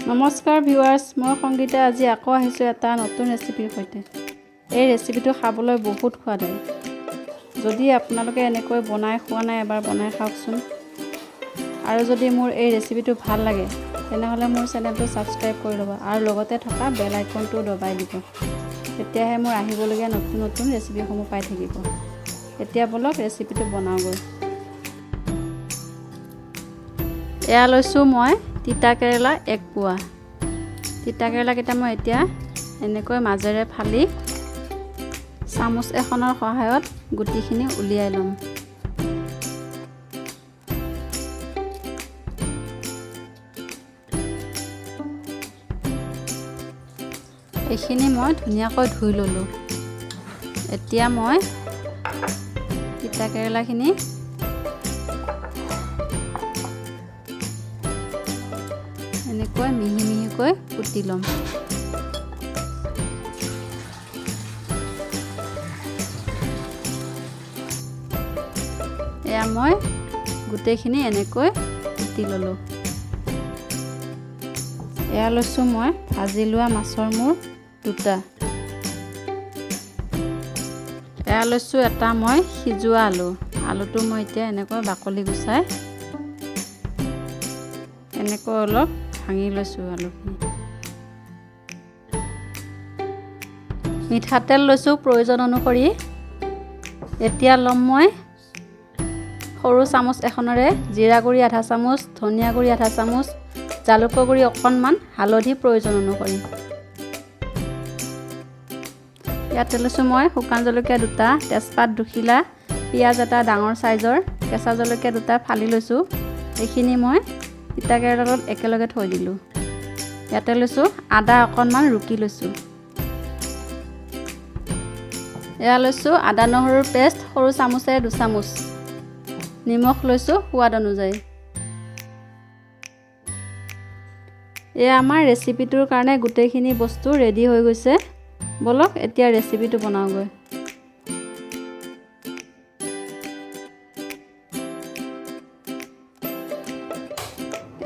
নমস্কাৰ ভিউৱাৰ্ছ, মই সংগীতা। আজি আকৌ আহিছোঁ এটা নতুন ৰেচিপিৰ সৈতে। এই ৰেচিপিটো খাবলৈ বহুত সোৱাদ হয়। যদি আপোনালোকে এনেকৈ বনাই খোৱা নাই, এবাৰ বনাই খাওকচোন। আৰু যদি মোৰ এই ৰেচিপিটো ভাল লাগে তেনেহ'লে মোৰ চেনেলটো ছাবস্ক্ৰাইব কৰি ল'ব আৰু লগতে থকা বেল আইকনটো দবাই দিব। তেতিয়াহে মোৰ আহিবলগীয়া নতুন নতুন ৰেচিপিসমূহ পাই থাকিব। এতিয়া বলক ৰেচিপিটো বনাওঁগৈ। এয়া লৈছোঁ মই তিতা কেৰেলা 1 পোৱা। তিতা কেৰেলাকেইটা মই এতিয়া এনেকৈ মাজেৰে ফালি চামুচ এখনৰ সহায়ত গুটিখিনি উলিয়াই ল'ম। এইখিনি মই ধুনীয়াকৈ ধুই ল'লোঁ। এতিয়া মই তিতা কেৰেলাখিনি এনেকৈ মিহি মিহিকৈ কুটি ল'ম। এয়া মই গোটেইখিনি এনেকৈ কুটি ল'লোঁ। এয়া লৈছোঁ মই ভাজি লোৱা মাছৰ মূৰ 2টা। এয়া লৈছোঁ এটা মই সিজোৱা আলু। আলুটো মই এতিয়া এনেকৈ বাকলি গুচাই এনেকৈ অলপ ভাঙি লৈছোঁ আলুখিনি। মিঠাতেল লৈছোঁ প্ৰয়োজন অনুসৰি। এতিয়া ল'ম মই সৰু চামুচ এখনেৰে জিৰা গুড়ি আধা চামুচ, ধনিয়া গুড়ি আধা চামুচ, জালুকৰ গুড়ি অকণমান, হালধি প্ৰয়োজন অনুসৰি। ইয়াতে লৈছোঁ মই শুকান জলকীয়া 2টা, তেজপাত 2 খিলা, পিঁয়াজ এটা ডাঙৰ চাইজৰ, কেঁচা জলকীয়া 2টা ফালি লৈছোঁ। এইখিনি মই তিতা কেৰেলাৰ লগত একেলগে থৈ দিলোঁ। ইয়াতে লৈছোঁ আদা অকণমান ৰুকি লৈছোঁ। এয়া লৈছোঁ আদা নহৰুৰ পেষ্ট সৰু চামুচেৰে 2 চামুচ। নিমখ লৈছোঁ সোৱাদ অনুযায়ী। এয়া আমাৰ ৰেচিপিটোৰ কাৰণে গোটেইখিনি বস্তু ৰেডি হৈ গৈছে। বলক এতিয়া ৰেচিপিটো বনাওঁগৈ।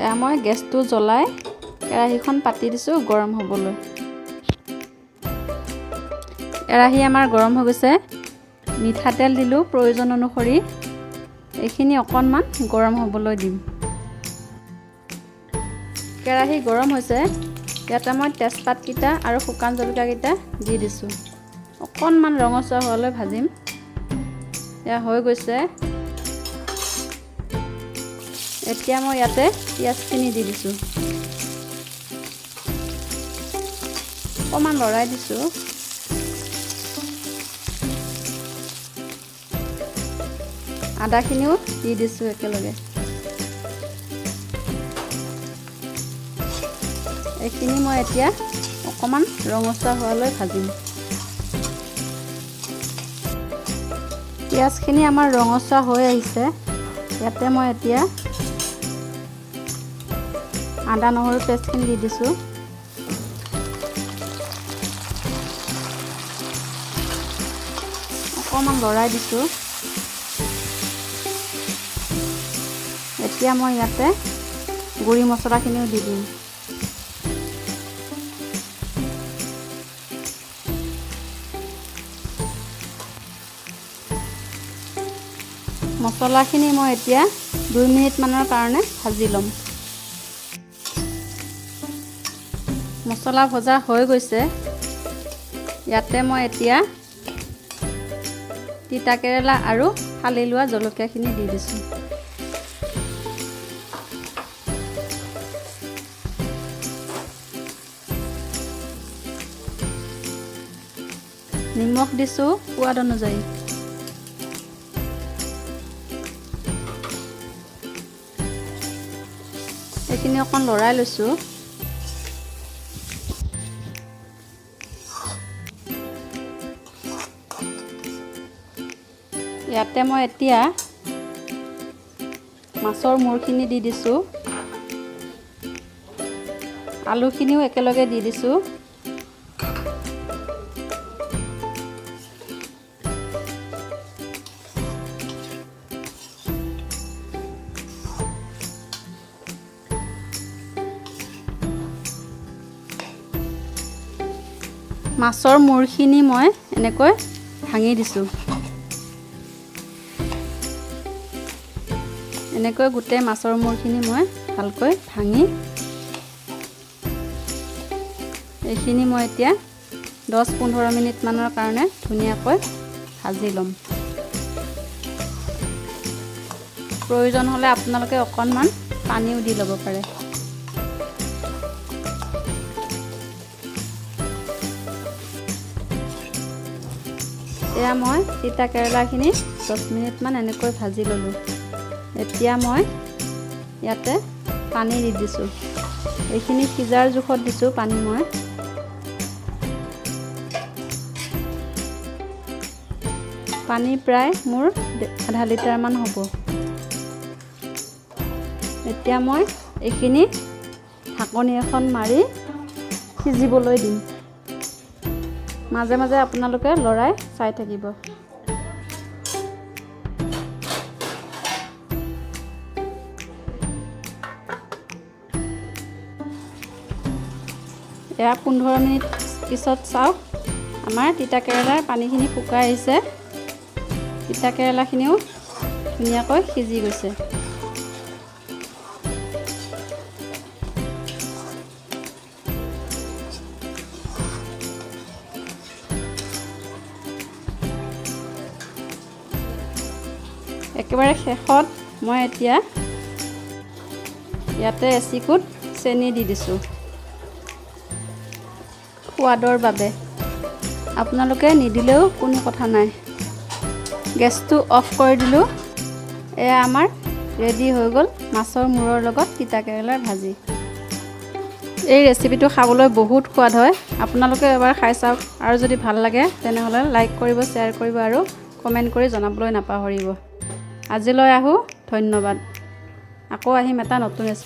এয়া মই গেছটো জ্বলাই কেৰাহীখন পাতি দিছোঁ গৰম হ'বলৈ। কেৰাহী আমাৰ গৰম হৈ গৈছে। মিঠাতেল দিলোঁ প্ৰয়োজন অনুসৰি। এইখিনি অকণমান গৰম হ'বলৈ দিম। কেৰাহী গৰম হৈছে। ইয়াতে মই তেজপাতকেইটা আৰু শুকান জলকীয়াকেইটা দি দিছোঁ। অকণমান ৰঙচুৱা হোৱালৈ ভাজিম। এয়া হৈ গৈছে। এতিয়া মই ইয়াতে পিঁয়াজখিনি দি দিছোঁ। অকণমান লৰাই দিছোঁ। আদাখিনিও দি দিছোঁ একেলগে। এইখিনি মই এতিয়া অকণমান ৰঙচুৱা হোৱালৈ ভাজিম। পিঁয়াজখিনি আমাৰ ৰঙচুৱা হৈ আহিছে। ইয়াতে মই এতিয়া আদা নহৰু পেষ্টখিনি দি দিছোঁ। অকণমান লৰাই দিছোঁ। এতিয়া মই ইয়াতে গুড়ি মছলাখিনিও দি দিম। মছলাখিনি মই এতিয়া 2 মিনিটমানৰ কাৰণে ভাজি ল'ম। মছলা ভজা হৈ গৈছে। ইয়াতে মই এতিয়া তিতা কেৰেলা আৰু ফালি লোৱা জলকীয়াখিনি দি দিছোঁ। নিমখ দিছোঁ সোৱাদ অনুযায়ী। এইখিনি অকণ লৰাই লৈছোঁ। ইয়াতে মই এতিয়া মাছৰ মূৰখিনি দি দিছোঁ। আলুখিনিও একেলগে দি দিছোঁ। মাছৰ মূৰখিনি মই এনেকৈ ভাঙি দিছোঁ। এনেকৈ গোটেই মাছৰ মূৰখিনি মই ভালকৈ ভাঙি এইখিনি মই এতিয়া 10-15 মিনিটমানৰ কাৰণে ধুনীয়াকৈ ভাজি ল'ম। প্ৰয়োজন হ'লে আপোনালোকে অকণমান পানীও দি ল'ব পাৰে। এতিয়া মই তিতা কেৰেলাখিনি 10 মিনিটমান এনেকৈ ভাজি ল'লোঁ। এতিয়া মই ইয়াতে পানী দি দিছোঁ। এইখিনি সিজাৰ জোখত দিছোঁ পানী মই। পানী প্ৰায় মোৰ আধা লিটাৰমান হ'ব। এতিয়া মই এইখিনি ঢাকনি এখন মাৰি সিজিবলৈ দিম। মাজে মাজে আপোনালোকে লৰাই চাই থাকিব। এয়া 15 মিনিট পিছত চাওক, আমাৰ তিতা কেৰেলাৰ পানীখিনি শুকাই আহিছে। তিতা কেৰেলাখিনিও ধুনীয়াকৈ সিজি গৈছে। একেবাৰে শেষত মই এতিয়া ইয়াতে এচিকুট চেনি দি দিছোঁ সোৱাদৰ বাবে। আপোনালোকে নিদিলেও কোনো কথা নাই। গেছটো অফ কৰি দিলোঁ। এয়া আমাৰ ৰেডি হৈ গ'ল মাছৰ মূৰৰ লগত তিতা কেৰেলাৰ ভাজি। এই ৰেচিপিটো খাবলৈ বহুত সোৱাদ হয়। আপোনালোকে এবাৰ খাই চাওক আৰু যদি ভাল লাগে তেনেহ'লে লাইক কৰিব, শ্বেয়াৰ কৰিব আৰু কমেণ্ট কৰি জনাবলৈ নাপাহৰিব। আজিলৈ আহোঁ, ধন্যবাদ। আকৌ আহিম এটা নতুন ৰেচিপি।